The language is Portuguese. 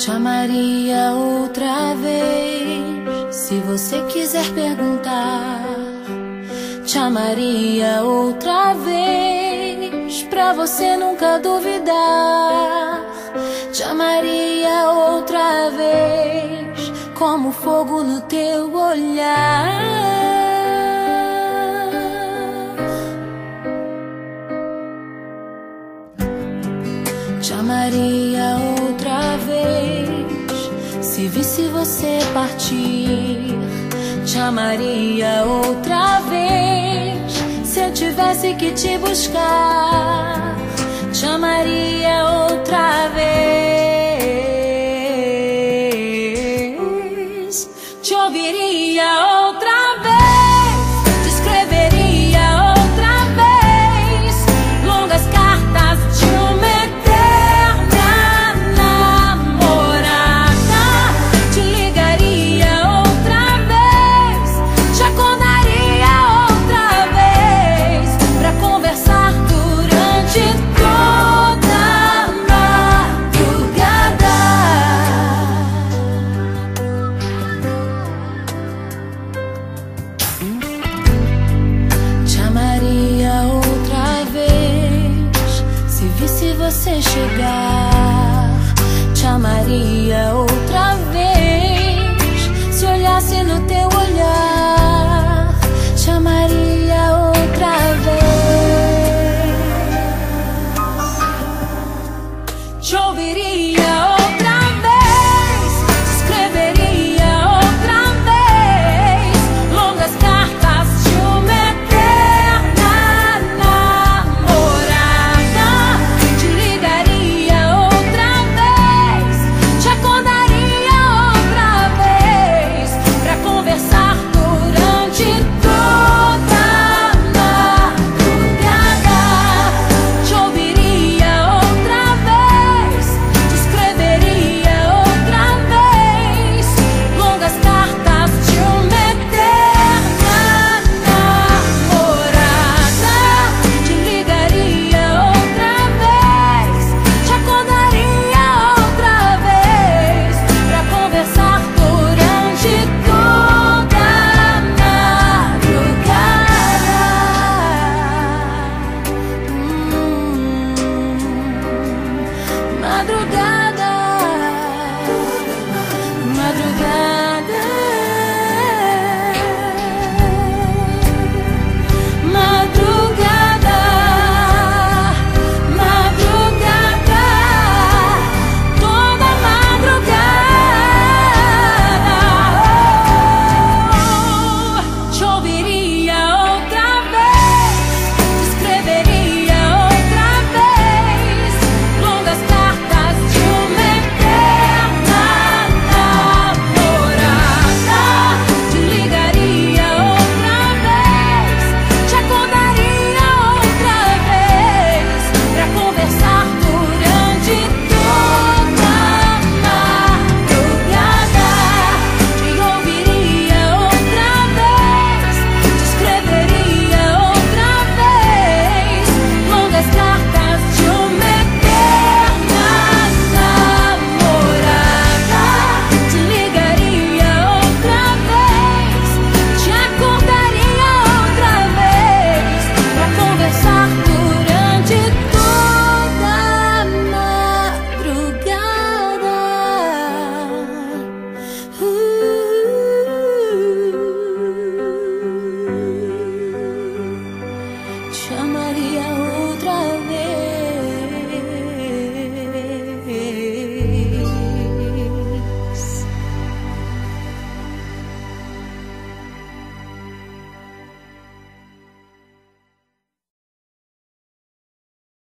Te amaria outra vez, se você quiser perguntar. Te amaria outra vez, pra você nunca duvidar. Te amaria outra vez, como fogo no teu olhar. Te amaria outra vez, se visse você partir. Te amaria outra vez, se eu tivesse que te buscar. Te amaria outra vez, te ouviria outra vez, te escreveria outra vez longas cartas de uma eterna namorada. Te ligaria outra vez, te acordaria outra vez pra conversar durante toda a madrugada. Te amaria outra vez, se visse você chegar. Te amaria outra vez, se olhasse no teu olhar. Te amaria outra vez, te ouviria outra vez, te escreveria outra vez longas cartas de uma eterna namorada. Te ligaria outra vez, te acordaria outra vez pra conversar durante toda a madrugada. Te ouviria outra vez, te escreveria outra vez longas cartas de uma eterna namorada. Te ligaria outra vez, te acordaria outra vez pra conversar durante toda a madrugada. Madrugada.